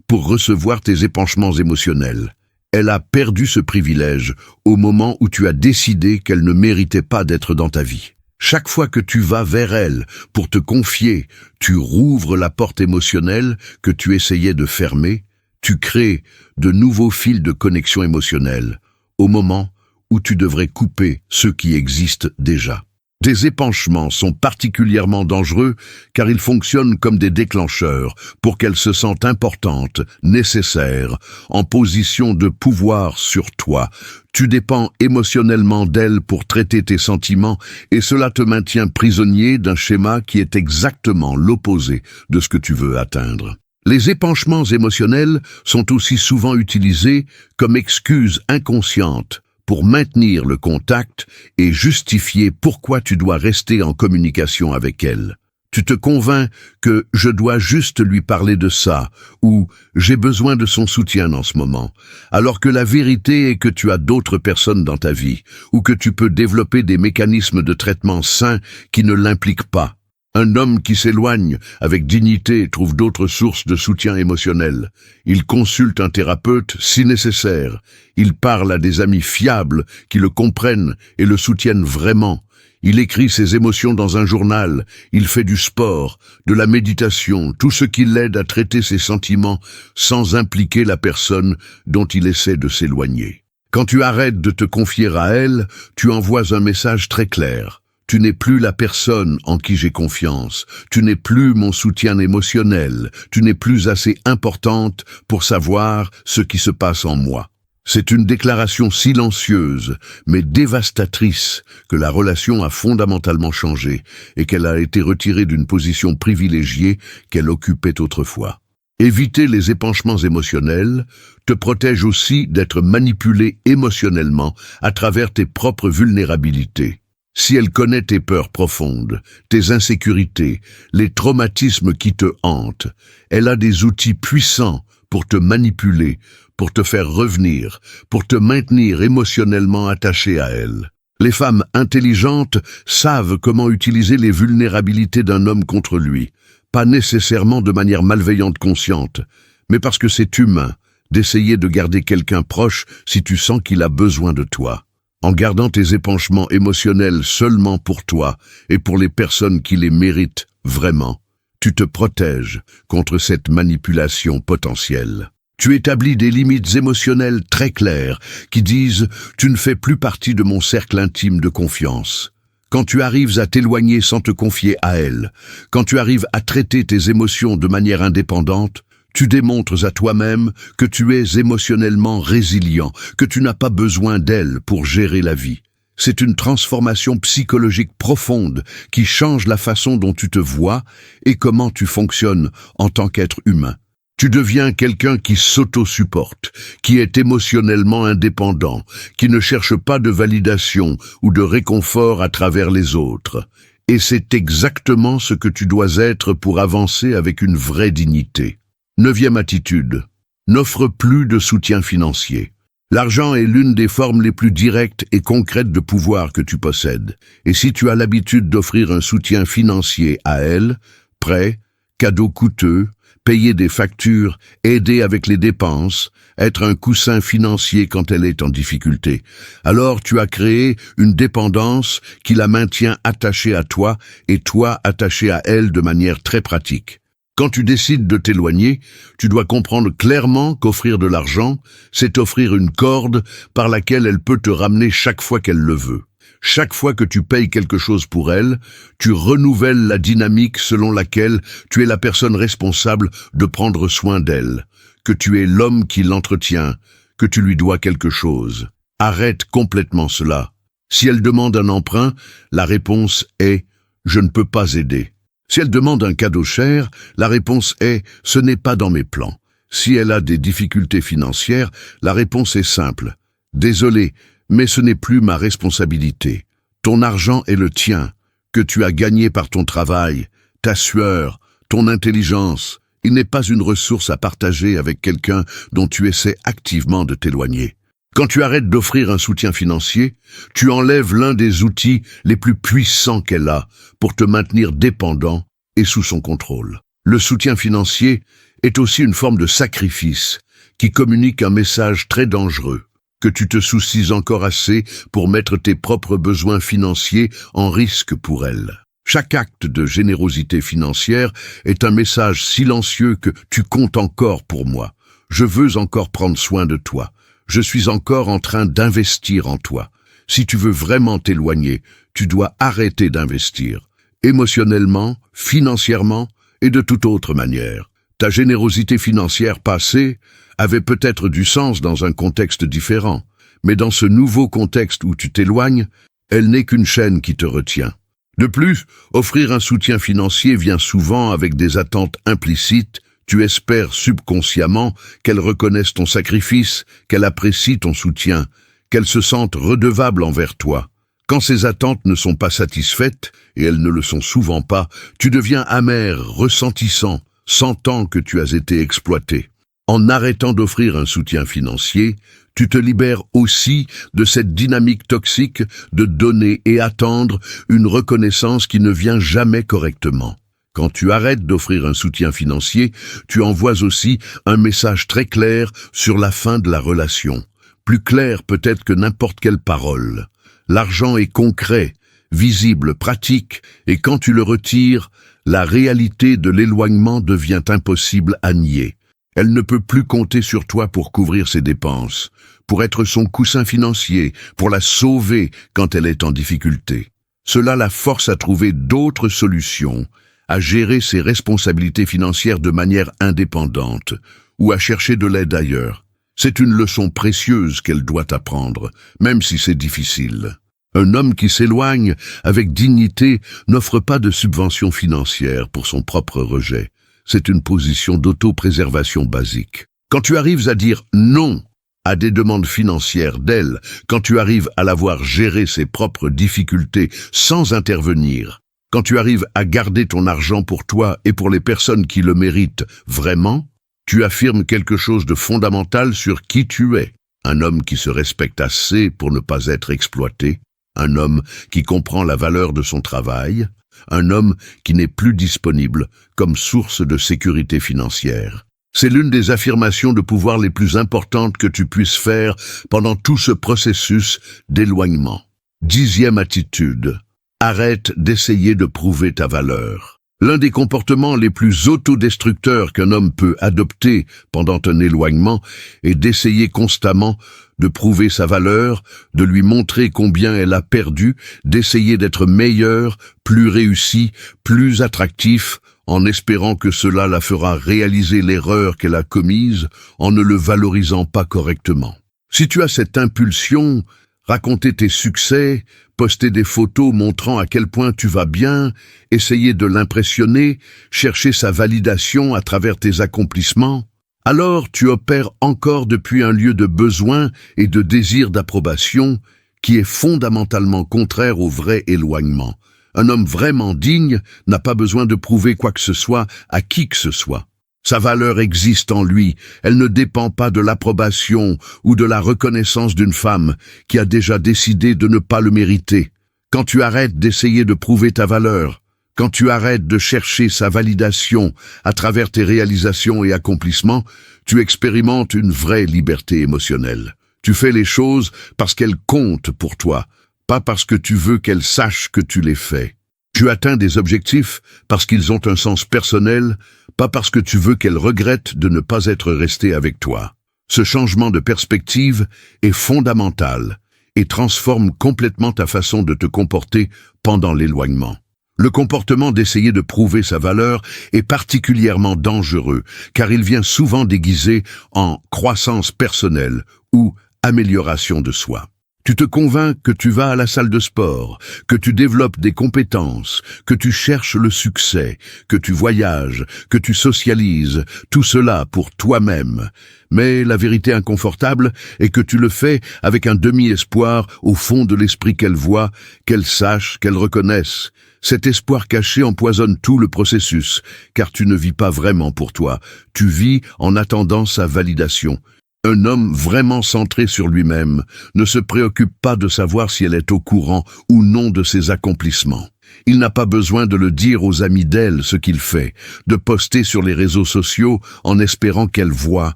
pour recevoir tes épanchements émotionnels. Elle a perdu ce privilège au moment où tu as décidé qu'elle ne méritait pas d'être dans ta vie. Chaque fois que tu vas vers elle pour te confier, tu rouvres la porte émotionnelle que tu essayais de fermer, tu crées de nouveaux fils de connexion émotionnelle, au moment où tu devrais couper ceux qui existent déjà. Des épanchements sont particulièrement dangereux car ils fonctionnent comme des déclencheurs pour qu'elle se sente importante, nécessaire, en position de pouvoir sur toi. Tu dépends émotionnellement d'elle pour traiter tes sentiments et cela te maintient prisonnier d'un schéma qui est exactement l'opposé de ce que tu veux atteindre. Les épanchements émotionnels sont aussi souvent utilisés comme excuse inconsciente pour maintenir le contact et justifier pourquoi tu dois rester en communication avec elle. Tu te convaincs que je dois juste lui parler de ça ou j'ai besoin de son soutien en ce moment, alors que la vérité est que tu as d'autres personnes dans ta vie ou que tu peux développer des mécanismes de traitement sains qui ne l'impliquent pas. Un homme qui s'éloigne avec dignité trouve d'autres sources de soutien émotionnel. Il consulte un thérapeute si nécessaire. Il parle à des amis fiables qui le comprennent et le soutiennent vraiment. Il écrit ses émotions dans un journal. Il fait du sport, de la méditation, tout ce qui l'aide à traiter ses sentiments sans impliquer la personne dont il essaie de s'éloigner. Quand tu arrêtes de te confier à elle, tu envoies un message très clair. Tu n'es plus la personne en qui j'ai confiance. Tu n'es plus mon soutien émotionnel. Tu n'es plus assez importante pour savoir ce qui se passe en moi. C'est une déclaration silencieuse, mais dévastatrice, que la relation a fondamentalement changé et qu'elle a été retirée d'une position privilégiée qu'elle occupait autrefois. Éviter les épanchements émotionnels te protège aussi d'être manipulé émotionnellement à travers tes propres vulnérabilités. Si elle connaît tes peurs profondes, tes insécurités, les traumatismes qui te hantent, elle a des outils puissants pour te manipuler, pour te faire revenir, pour te maintenir émotionnellement attaché à elle. Les femmes intelligentes savent comment utiliser les vulnérabilités d'un homme contre lui, pas nécessairement de manière malveillante consciente, mais parce que c'est humain d'essayer de garder quelqu'un proche si tu sens qu'il a besoin de toi. En gardant tes épanchements émotionnels seulement pour toi et pour les personnes qui les méritent vraiment, tu te protèges contre cette manipulation potentielle. Tu établis des limites émotionnelles très claires qui disent « tu ne fais plus partie de mon cercle intime de confiance ». Quand tu arrives à t'éloigner sans te confier à elle, quand tu arrives à traiter tes émotions de manière indépendante, tu démontres à toi-même que tu es émotionnellement résilient, que tu n'as pas besoin d'elle pour gérer la vie. C'est une transformation psychologique profonde qui change la façon dont tu te vois et comment tu fonctionnes en tant qu'être humain. Tu deviens quelqu'un qui s'auto-supporte, qui est émotionnellement indépendant, qui ne cherche pas de validation ou de réconfort à travers les autres. Et c'est exactement ce que tu dois être pour avancer avec une vraie dignité. 9e attitude. N'offre plus de soutien financier. L'argent est l'une des formes les plus directes et concrètes de pouvoir que tu possèdes. Et si tu as l'habitude d'offrir un soutien financier à elle, prêts, cadeaux coûteux, payer des factures, aider avec les dépenses, être un coussin financier quand elle est en difficulté, alors tu as créé une dépendance qui la maintient attachée à toi et toi attaché à elle de manière très pratique. Quand tu décides de t'éloigner, tu dois comprendre clairement qu'offrir de l'argent, c'est offrir une corde par laquelle elle peut te ramener chaque fois qu'elle le veut. Chaque fois que tu payes quelque chose pour elle, tu renouvelles la dynamique selon laquelle tu es la personne responsable de prendre soin d'elle, que tu es l'homme qui l'entretient, que tu lui dois quelque chose. Arrête complètement cela. Si elle demande un emprunt, la réponse est « je ne peux pas aider ». Si elle demande un cadeau cher, la réponse est « ce n'est pas dans mes plans ». Si elle a des difficultés financières, la réponse est simple « désolé, mais ce n'est plus ma responsabilité ». Ton argent est le tien, que tu as gagné par ton travail, ta sueur, ton intelligence. Il n'est pas une ressource à partager avec quelqu'un dont tu essaies activement de t'éloigner. Quand tu arrêtes d'offrir un soutien financier, tu enlèves l'un des outils les plus puissants qu'elle a pour te maintenir dépendant et sous son contrôle. Le soutien financier est aussi une forme de sacrifice qui communique un message très dangereux, que tu te soucies encore assez pour mettre tes propres besoins financiers en risque pour elle. Chaque acte de générosité financière est un message silencieux que tu comptes encore pour moi. Je veux encore prendre soin de toi. Je suis encore en train d'investir en toi. Si tu veux vraiment t'éloigner, tu dois arrêter d'investir. Émotionnellement, financièrement et de toute autre manière. Ta générosité financière passée avait peut-être du sens dans un contexte différent, mais dans ce nouveau contexte où tu t'éloignes, elle n'est qu'une chaîne qui te retient. De plus, offrir un soutien financier vient souvent avec des attentes implicites. Tu espères subconsciemment qu'elle reconnaisse ton sacrifice, qu'elle apprécie ton soutien, qu'elle se sente redevable envers toi. Quand ces attentes ne sont pas satisfaites, et elles ne le sont souvent pas, tu deviens amer, ressentissant, sentant que tu as été exploité. En arrêtant d'offrir un soutien financier, tu te libères aussi de cette dynamique toxique de donner et attendre une reconnaissance qui ne vient jamais correctement. Quand tu arrêtes d'offrir un soutien financier, tu envoies aussi un message très clair sur la fin de la relation. Plus clair peut-être que n'importe quelle parole. L'argent est concret, visible, pratique, et quand tu le retires, la réalité de l'éloignement devient impossible à nier. Elle ne peut plus compter sur toi pour couvrir ses dépenses, pour être son coussin financier, pour la sauver quand elle est en difficulté. Cela la force à trouver d'autres solutions, à gérer ses responsabilités financières de manière indépendante ou à chercher de l'aide ailleurs. C'est une leçon précieuse qu'elle doit apprendre, même si c'est difficile. Un homme qui s'éloigne avec dignité n'offre pas de subvention financière pour son propre rejet. C'est une position d'autopréservation basique. Quand tu arrives à dire non à des demandes financières d'elle, quand tu arrives à la voir gérer ses propres difficultés sans intervenir, quand tu arrives à garder ton argent pour toi et pour les personnes qui le méritent vraiment, tu affirmes quelque chose de fondamental sur qui tu es. Un homme qui se respecte assez pour ne pas être exploité, un homme qui comprend la valeur de son travail, un homme qui n'est plus disponible comme source de sécurité financière. C'est l'une des affirmations de pouvoir les plus importantes que tu puisses faire pendant tout ce processus d'éloignement. 10e attitude. Arrête d'essayer de prouver ta valeur. L'un des comportements les plus autodestructeurs qu'un homme peut adopter pendant un éloignement est d'essayer constamment de prouver sa valeur, de lui montrer combien elle a perdu, d'essayer d'être meilleur, plus réussi, plus attractif, en espérant que cela la fera réaliser l'erreur qu'elle a commise en ne le valorisant pas correctement. Si tu as cette impulsion, raconter tes succès, poster des photos montrant à quel point tu vas bien, essayer de l'impressionner, chercher sa validation à travers tes accomplissements, alors tu opères encore depuis un lieu de besoin et de désir d'approbation qui est fondamentalement contraire au vrai éloignement. Un homme vraiment digne n'a pas besoin de prouver quoi que ce soit à qui que ce soit. Sa valeur existe en lui, elle ne dépend pas de l'approbation ou de la reconnaissance d'une femme qui a déjà décidé de ne pas le mériter. Quand tu arrêtes d'essayer de prouver ta valeur, quand tu arrêtes de chercher sa validation à travers tes réalisations et accomplissements, tu expérimentes une vraie liberté émotionnelle. Tu fais les choses parce qu'elles comptent pour toi, pas parce que tu veux qu'elles sachent que tu les fais. Tu atteins des objectifs parce qu'ils ont un sens personnel, pas parce que tu veux qu'elle regrette de ne pas être restée avec toi. Ce changement de perspective est fondamental et transforme complètement ta façon de te comporter pendant l'éloignement. Le comportement d'essayer de prouver sa valeur est particulièrement dangereux car il vient souvent déguisé en croissance personnelle ou amélioration de soi. Tu te convaincs que tu vas à la salle de sport, que tu développes des compétences, que tu cherches le succès, que tu voyages, que tu socialises, tout cela pour toi-même. Mais la vérité inconfortable est que tu le fais avec un demi-espoir au fond de l'esprit qu'elle voit, qu'elle sache, qu'elle reconnaisse. Cet espoir caché empoisonne tout le processus, car tu ne vis pas vraiment pour toi, tu vis en attendant sa validation. Un homme vraiment centré sur lui-même ne se préoccupe pas de savoir si elle est au courant ou non de ses accomplissements. Il n'a pas besoin de le dire aux amis d'elle ce qu'il fait, de poster sur les réseaux sociaux en espérant qu'elle voie,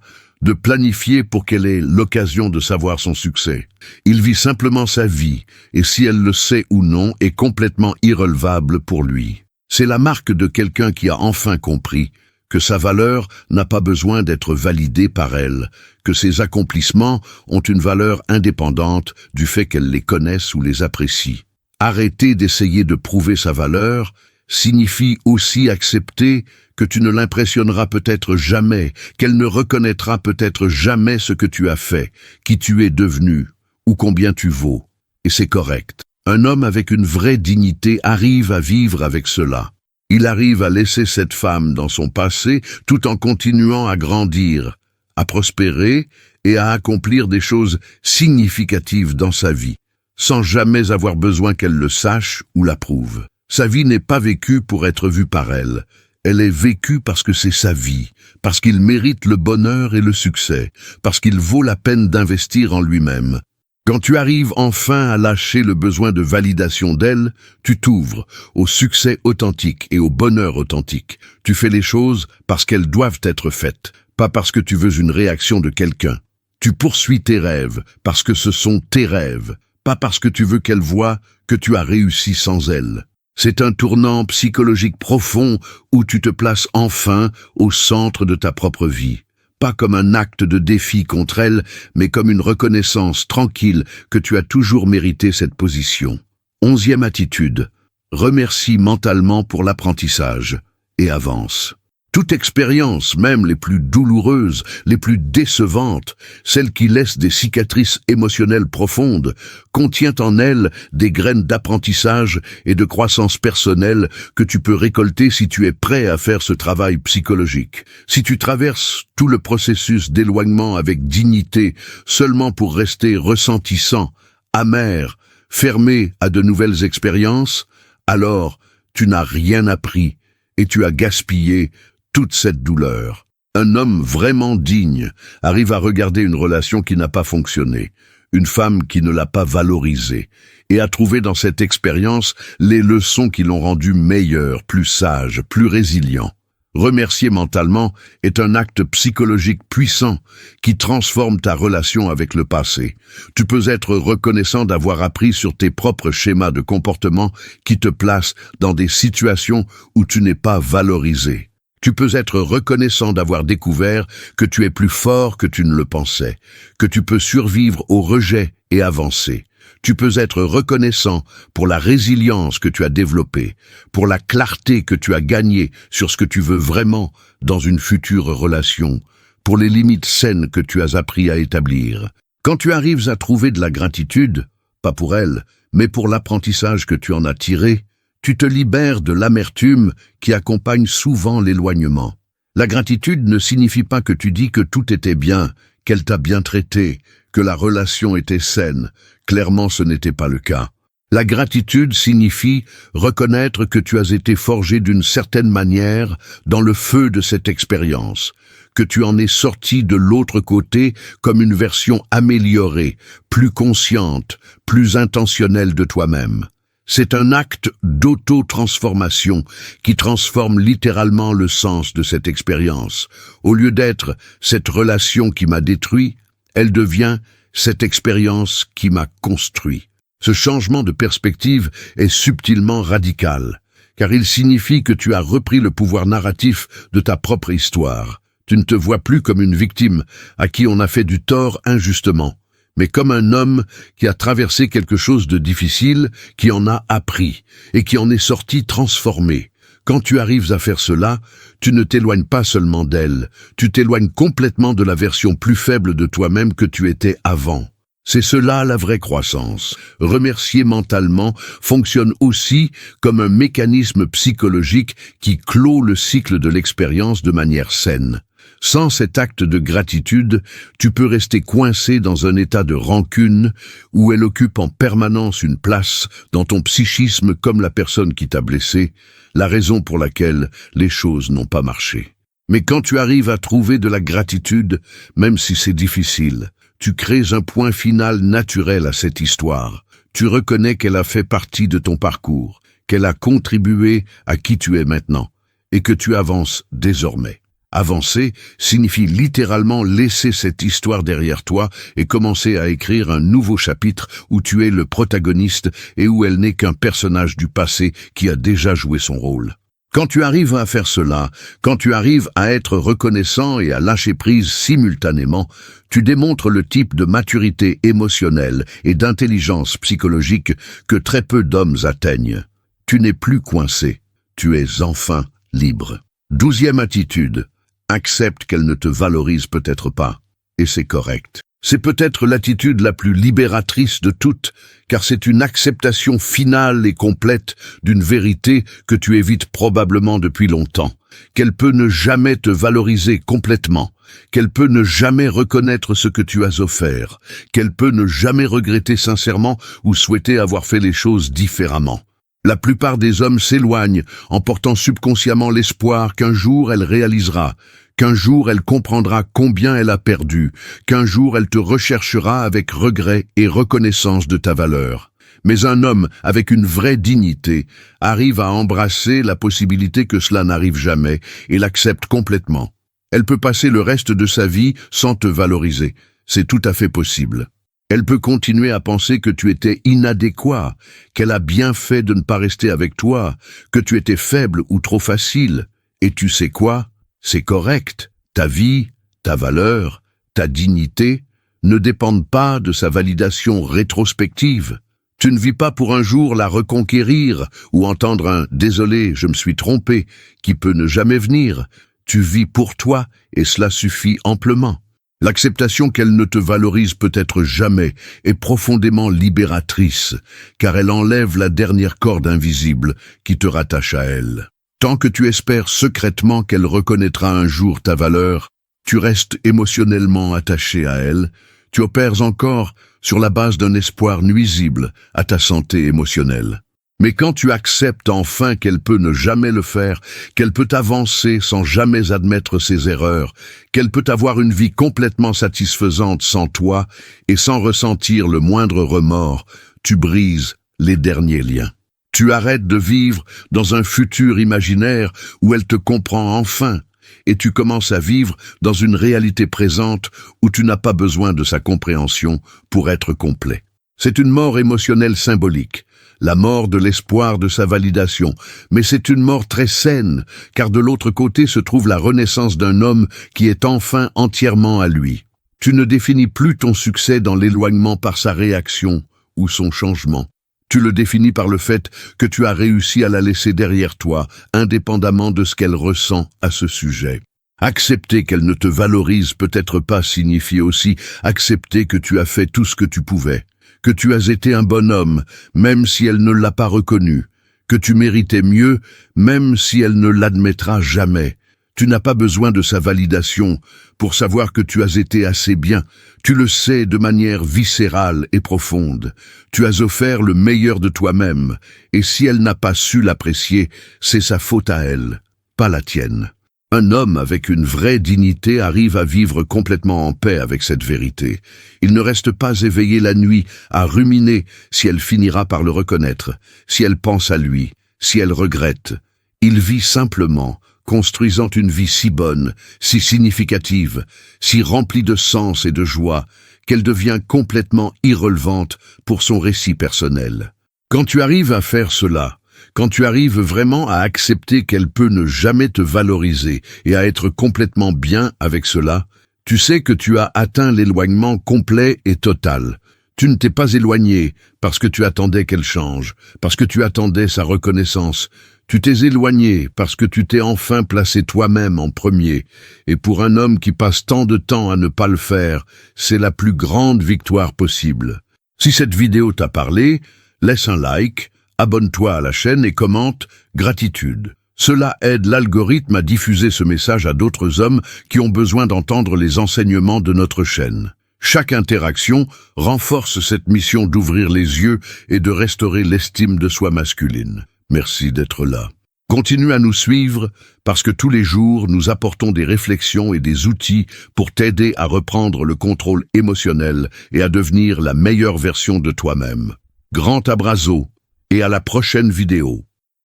de planifier pour qu'elle ait l'occasion de savoir son succès. Il vit simplement sa vie, et si elle le sait ou non est complètement irrelevable pour lui. C'est la marque de quelqu'un qui a enfin compris que sa valeur n'a pas besoin d'être validée par elle, que ses accomplissements ont une valeur indépendante du fait qu'elle les connaisse ou les apprécie. Arrêter d'essayer de prouver sa valeur signifie aussi accepter que tu ne l'impressionneras peut-être jamais, qu'elle ne reconnaîtra peut-être jamais ce que tu as fait, qui tu es devenu, ou combien tu vaux. Et c'est correct. Un homme avec une vraie dignité arrive à vivre avec cela. Il arrive à laisser cette femme dans son passé tout en continuant à grandir, à prospérer et à accomplir des choses significatives dans sa vie, sans jamais avoir besoin qu'elle le sache ou l'approuve. Sa vie n'est pas vécue pour être vue par elle. Elle est vécue parce que c'est sa vie, parce qu'il mérite le bonheur et le succès, parce qu'il vaut la peine d'investir en lui-même. Quand tu arrives enfin à lâcher le besoin de validation d'elle, tu t'ouvres au succès authentique et au bonheur authentique. Tu fais les choses parce qu'elles doivent être faites, pas parce que tu veux une réaction de quelqu'un. Tu poursuis tes rêves parce que ce sont tes rêves, pas parce que tu veux qu'elle voie que tu as réussi sans elle. C'est un tournant psychologique profond où tu te places enfin au centre de ta propre vie. Pas comme un acte de défi contre elle, mais comme une reconnaissance tranquille que tu as toujours mérité cette position. 11e attitude. Remercie mentalement pour l'apprentissage et avance. Toute expérience, même les plus douloureuses, les plus décevantes, celles qui laissent des cicatrices émotionnelles profondes, contient en elles des graines d'apprentissage et de croissance personnelle que tu peux récolter si tu es prêt à faire ce travail psychologique. Si tu traverses tout le processus d'éloignement avec dignité seulement pour rester ressentissant, amer, fermé à de nouvelles expériences, alors tu n'as rien appris et tu as gaspillé toute cette douleur. Un homme vraiment digne arrive à regarder une relation qui n'a pas fonctionné, une femme qui ne l'a pas valorisée, et à trouver dans cette expérience les leçons qui l'ont rendu meilleur, plus sage, plus résilient. Remercier mentalement est un acte psychologique puissant qui transforme ta relation avec le passé. Tu peux être reconnaissant d'avoir appris sur tes propres schémas de comportement qui te placent dans des situations où tu n'es pas valorisé. Tu peux être reconnaissant d'avoir découvert que tu es plus fort que tu ne le pensais, que tu peux survivre au rejet et avancer. Tu peux être reconnaissant pour la résilience que tu as développée, pour la clarté que tu as gagnée sur ce que tu veux vraiment dans une future relation, pour les limites saines que tu as appris à établir. Quand tu arrives à trouver de la gratitude, pas pour elle, mais pour l'apprentissage que tu en as tiré, tu te libères de l'amertume qui accompagne souvent l'éloignement. La gratitude ne signifie pas que tu dis que tout était bien, qu'elle t'a bien traité, que la relation était saine. Clairement, ce n'était pas le cas. La gratitude signifie reconnaître que tu as été forgé d'une certaine manière dans le feu de cette expérience, que tu en es sorti de l'autre côté comme une version améliorée, plus consciente, plus intentionnelle de toi-même. C'est un acte d'auto-transformation qui transforme littéralement le sens de cette expérience. Au lieu d'être « cette relation qui m'a détruit », elle devient « cette expérience qui m'a construit ». Ce changement de perspective est subtilement radical, car il signifie que tu as repris le pouvoir narratif de ta propre histoire. Tu ne te vois plus comme une victime à qui on a fait du tort injustement, mais comme un homme qui a traversé quelque chose de difficile, qui en a appris et qui en est sorti transformé. Quand tu arrives à faire cela, tu ne t'éloignes pas seulement d'elle, tu t'éloignes complètement de la version plus faible de toi-même que tu étais avant. C'est cela la vraie croissance. Remercier mentalement fonctionne aussi comme un mécanisme psychologique qui clôt le cycle de l'expérience de manière saine. Sans cet acte de gratitude, tu peux rester coincé dans un état de rancune où elle occupe en permanence une place dans ton psychisme comme la personne qui t'a blessé, la raison pour laquelle les choses n'ont pas marché. Mais quand tu arrives à trouver de la gratitude, même si c'est difficile, tu crées un point final naturel à cette histoire. Tu reconnais qu'elle a fait partie de ton parcours, qu'elle a contribué à qui tu es maintenant, et que tu avances désormais. Avancer signifie littéralement laisser cette histoire derrière toi et commencer à écrire un nouveau chapitre où tu es le protagoniste et où elle n'est qu'un personnage du passé qui a déjà joué son rôle. Quand tu arrives à faire cela, quand tu arrives à être reconnaissant et à lâcher prise simultanément, tu démontres le type de maturité émotionnelle et d'intelligence psychologique que très peu d'hommes atteignent. Tu n'es plus coincé, tu es enfin libre. 12e attitude, accepte qu'elle ne te valorise peut-être pas, et c'est correct. C'est peut-être l'attitude la plus libératrice de toutes, car c'est une acceptation finale et complète d'une vérité que tu évites probablement depuis longtemps, qu'elle peut ne jamais te valoriser complètement, qu'elle peut ne jamais reconnaître ce que tu as offert, qu'elle peut ne jamais regretter sincèrement ou souhaiter avoir fait les choses différemment. La plupart des hommes s'éloignent en portant subconsciemment l'espoir qu'un jour elle réalisera, qu'un jour elle comprendra combien elle a perdu, qu'un jour elle te recherchera avec regret et reconnaissance de ta valeur. Mais un homme avec une vraie dignité arrive à embrasser la possibilité que cela n'arrive jamais et l'accepte complètement. Elle peut passer le reste de sa vie sans te valoriser, c'est tout à fait possible. Elle peut continuer à penser que tu étais inadéquat, qu'elle a bien fait de ne pas rester avec toi, que tu étais faible ou trop facile. Et tu sais quoi? C'est correct. Ta vie, ta valeur, ta dignité ne dépendent pas de sa validation rétrospective. Tu ne vis pas pour un jour la reconquérir ou entendre un « désolé, je me suis trompé » qui peut ne jamais venir. Tu vis pour toi et cela suffit amplement. L'acceptation qu'elle ne te valorise peut-être jamais est profondément libératrice, car elle enlève la dernière corde invisible qui te rattache à elle. Tant que tu espères secrètement qu'elle reconnaîtra un jour ta valeur, tu restes émotionnellement attaché à elle, tu opères encore sur la base d'un espoir nuisible à ta santé émotionnelle. Mais quand tu acceptes enfin qu'elle peut ne jamais le faire, qu'elle peut avancer sans jamais admettre ses erreurs, qu'elle peut avoir une vie complètement satisfaisante sans toi et sans ressentir le moindre remords, tu brises les derniers liens. Tu arrêtes de vivre dans un futur imaginaire où elle te comprend enfin, et tu commences à vivre dans une réalité présente où tu n'as pas besoin de sa compréhension pour être complet. C'est une mort émotionnelle symbolique, la mort de l'espoir de sa validation, mais c'est une mort très saine, car de l'autre côté se trouve la renaissance d'un homme qui est enfin entièrement à lui. Tu ne définis plus ton succès dans l'éloignement par sa réaction ou son changement. Tu le définis par le fait que tu as réussi à la laisser derrière toi, indépendamment de ce qu'elle ressent à ce sujet. Accepter qu'elle ne te valorise peut-être pas signifie aussi accepter que tu as fait tout ce que tu pouvais, que tu as été un bon homme, même si elle ne l'a pas reconnu, que tu méritais mieux, même si elle ne l'admettra jamais. Tu n'as pas besoin de sa validation pour savoir que tu as été assez bien. Tu le sais de manière viscérale et profonde. Tu as offert le meilleur de toi-même, et si elle n'a pas su l'apprécier, c'est sa faute à elle, pas la tienne. Un homme avec une vraie dignité arrive à vivre complètement en paix avec cette vérité. Il ne reste pas éveillé la nuit à ruminer si elle finira par le reconnaître, si elle pense à lui, si elle regrette. Il vit simplement, construisant une vie si bonne, si significative, si remplie de sens et de joie, qu'elle devient complètement irrelevante pour son récit personnel. Quand tu arrives à faire cela, quand tu arrives vraiment à accepter qu'elle peut ne jamais te valoriser et à être complètement bien avec cela, tu sais que tu as atteint l'éloignement complet et total. Tu ne t'es pas éloigné parce que tu attendais qu'elle change, parce que tu attendais sa reconnaissance. Tu t'es éloigné parce que tu t'es enfin placé toi-même en premier. Et pour un homme qui passe tant de temps à ne pas le faire, c'est la plus grande victoire possible. Si cette vidéo t'a parlé, laisse un like, abonne-toi à la chaîne et commente « Gratitude ». Cela aide l'algorithme à diffuser ce message à d'autres hommes qui ont besoin d'entendre les enseignements de notre chaîne. Chaque interaction renforce cette mission d'ouvrir les yeux et de restaurer l'estime de soi masculine. Merci d'être là. Continue à nous suivre parce que tous les jours, nous apportons des réflexions et des outils pour t'aider à reprendre le contrôle émotionnel et à devenir la meilleure version de toi-même. Grand abrazo et à la prochaine vidéo.